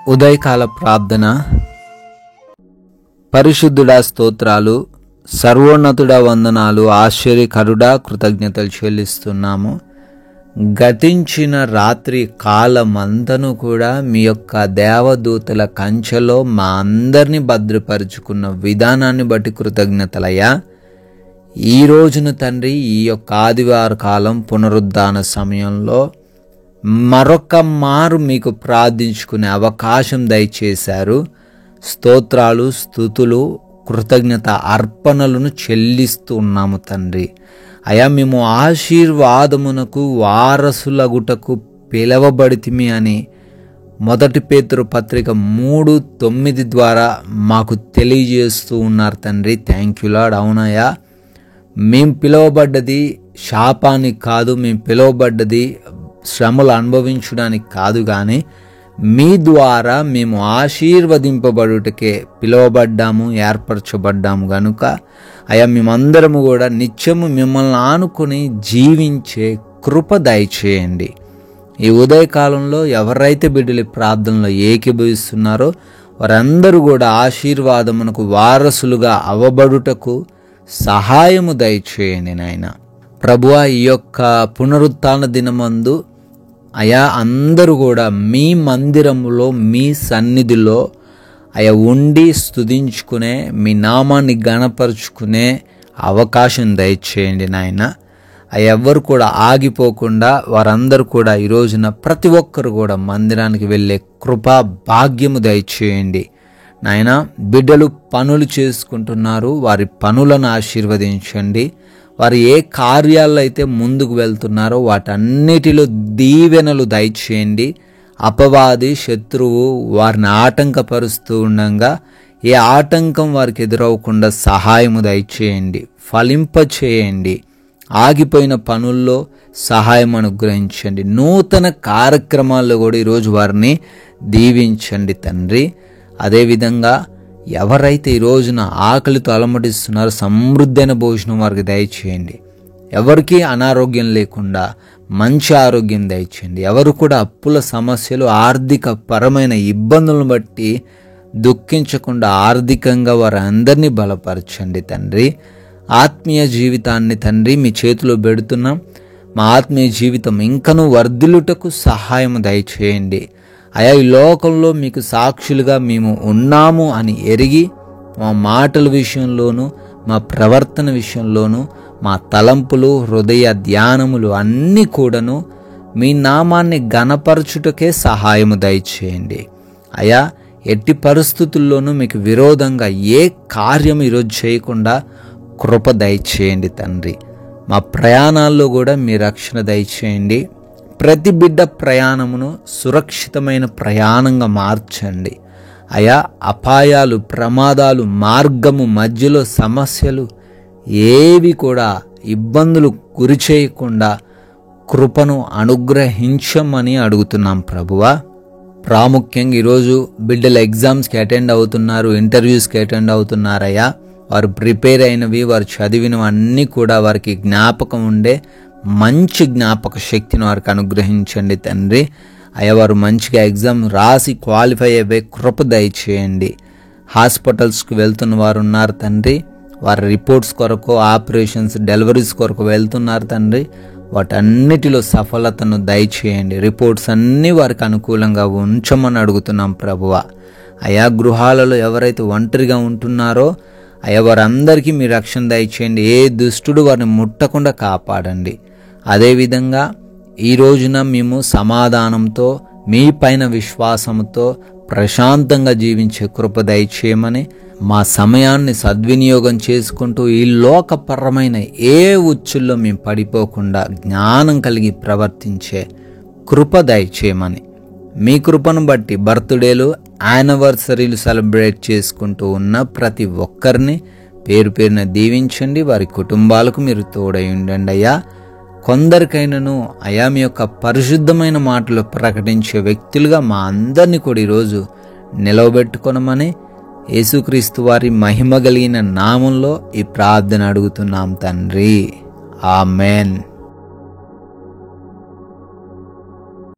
ఉదయకాల ప్రార్థన. పరిశుద్ధుడా స్తోత్రాలు, సర్వోన్నతుడా వందనాలు, ఆశ్చర్యకరుడా కృతజ్ఞతలు చెల్లిస్తున్నాము. గతించిన రాత్రి కాలమంతను కూడా మీ యొక్క దేవదూతల కంచెలో మా అందరినీ భద్రపరుచుకున్న విధానాన్ని బట్టి కృతజ్ఞతలయ్యా. ఈ రోజున తండ్రి, ఈ యొక్క ఆదివార కాలం పునరుద్ధాన సమయంలో మరొక మారు మీకు ప్రార్థించుకునే అవకాశం దయచేశారు. స్తోత్రాలు, స్తుతులు, కృతజ్ఞత అర్పణలను చెల్లిస్తూ ఉన్నాము తండ్రి. అయా, మేము ఆశీర్వాదమునకు వారసులగుటకు పిలవబడితిమి అని 1 పేతురు పత్రిక 3:9 ద్వారా మాకు తెలియజేస్తూ ఉన్నారు తండ్రి. Thank you lord. అవునయ్యా, మేము పిలువబడ్డది శాపానికి కాదు, మేము పిలువబడ్డది శ్రమలు అనుభవించడానికి కాదు, కానీ మీ ద్వారా మేము ఆశీర్వదింపబడుటకే పిలువబడ్డాము, ఏర్పరచబడ్డాము గనుక అయ్యా, మేమందరము కూడా నిత్యము మిమ్మల్ని ఆనుకొని జీవించే కృప దయచేయండి. ఈ ఉదయకాలంలో ఎవరైతే బిడ్డలు ప్రార్థనలో ఏకీభవిస్తున్నారో వారందరూ కూడా ఆశీర్వాదమునకు వారసులుగా అవబడుటకు సహాయము దయచేయండి నాయన. ప్రభువా, ఈ యొక్క పునరుత్థాన దినమందు అయా అందరూ కూడా మీ మందిరములో, మీ సన్నిధిలో అయా ఉండి స్తుతించుకునే, మీ నామాన్ని గణపరుచుకునే అవకాశం దయచేయండి నాయన. అయ్యా, ఎవ్వరు కూడా ఆగిపోకుండా వారందరూ కూడా ఈ రోజున ప్రతి ఒక్కరు కూడా మందిరానికి వెళ్ళే కృపా భాగ్యము దయచేయండి నాయన. బిడ్డలు పనులు చేసుకుంటున్నారు, వారి పనులను ఆశీర్వదించండి. వారు ఏ కార్యాల్లో అయితే ముందుకు వెళ్తున్నారో వాటన్నిటిలో దీవెనలు దయచేయండి. అపవాది శత్రువు వారిని ఆటంకపరుస్తూ ఉండగా ఏ ఆటంకం వారికి ఎదురవకుండా సహాయము దయచేయండి, ఫలింపచేయండి. ఆగిపోయిన పనుల్లో సహాయం అనుగ్రహించండి. నూతన కార్యక్రమాల్లో కూడా ఈరోజు వారిని దీవించండి తండ్రి. అదేవిధంగా ఎవరైతే ఈ రోజున ఆకలితో అలమటిస్తున్నారో సమృద్ధైన భోజనం వారికి దయచేయండి. ఎవరికి అనారోగ్యం లేకుండా మంచి ఆరోగ్యం దయచేయండి. ఎవరు కూడా అప్పుల సమస్యలు, ఆర్థిక పరమైన ఇబ్బందులను బట్టి దుఃఖించకుండా ఆర్థికంగా వారందరినీ బలపరచండి తండ్రి. ఆత్మీయ జీవితాన్ని తండ్రి మీ చేతిలో పెడుతున్నాం. మా ఆత్మీయ జీవితం ఇంకనూ వర్ధిల్లుటకు సహాయం దయచేయండి. అయా, ఈ లోకంలో మీకు సాక్షులుగా మేము ఉన్నాము అని ఎరిగి మా మాటల విషయంలోనూ, మా ప్రవర్తన విషయంలోనూ, మా తలంపులు, హృదయ ధ్యానములు అన్నీ కూడాను మీ నామాన్ని ఘనపరచుటకే సహాయము దయచేయండి. అయా, ఎట్టి పరిస్థితుల్లోనూ మీకు విరోధంగా ఏ కార్యం ఈరోజు చేయకుండా కృప దయచేయండి తండ్రి. మా ప్రయాణాల్లో కూడా మీ రక్షణ దయచేయండి. ప్రతి బిడ్డ ప్రయాణమును సురక్షితమైన ప్రయాణంగా మార్చండి. అయా, అపాయాలు, ప్రమాదాలు, మార్గము మధ్యలో సమస్యలు ఏవి కూడా ఇబ్బందులు గురి చేయకుండా కృపను అనుగ్రహించమని అడుగుతున్నాం ప్రభువా. ప్రాముఖ్యంగా ఈరోజు బిడ్డల ఎగ్జామ్స్కి అటెండ్ అవుతున్నారు, ఇంటర్వ్యూస్కి అటెండ్ అవుతున్నారయ్యా. వారు ప్రిపేర్ అయినవి, వారు చదివినవి అన్నీ కూడా వారికి జ్ఞాపకం ఉండే మంచి జ్ఞాపక శక్తిని వారికి అనుగ్రహించండి తండ్రి. అయ్యా, వారు మంచిగా ఎగ్జామ్ రాసి క్వాలిఫై అయ్యే కృప దయచేయండి. హాస్పిటల్స్కి వెళ్తున్న వారు ఉన్నారు తండ్రి, వారి రిపోర్ట్స్ కొరకు, ఆపరేషన్స్, డెలివరీస్ కొరకు వెళ్తున్నారు తండ్రి. వాటన్నిటిలో సఫలతను దయచేయండి. రిపోర్ట్స్ అన్నీ వారికి అనుకూలంగా ఉంచమని అడుగుతున్నాం ప్రభువ. అయా, గృహాలలో ఎవరైతే ఒంటరిగా ఉంటున్నారో అయ్యా, వారందరికీ మీ రక్షణ దయచేయండి. ఏ దుష్టుడు వారిని ముట్టకుండా కాపాడండి. అదేవిధంగా ఈ రోజున మేము సమాధానంతో, మీ పైన విశ్వాసంతో ప్రశాంతంగా జీవించే కృప దయచేయమని, మా సమయాన్ని సద్వినియోగం చేసుకుంటూ ఈ లోకపరమైన ఏ ఉచ్చుల్లో మేము పడిపోకుండా జ్ఞానం కలిగి ప్రవర్తించే కృప దయచేయమని, మీ కృపను బట్టి బర్త్డేలు, యానివర్సరీలు సెలబ్రేట్ చేసుకుంటూ ఉన్న ప్రతి ఒక్కరిని పేరు పేరున దీవించండి. వారి కుటుంబాలకు మీరు తోడై ఉండండి అయ్యా. కొందరికైనాను అయా మీ యొక్క పరిశుద్ధమైన మాటలు ప్రకటించే వ్యక్తులుగా మా అందరినీ కూడా ఈరోజు నిలవబెట్టుకొనమని యేసుక్రీస్తు వారి మహిమ కలిగిన నామంలో ఈ ప్రార్థన అడుగుతున్నాం తండ్రి. ఆమెన్.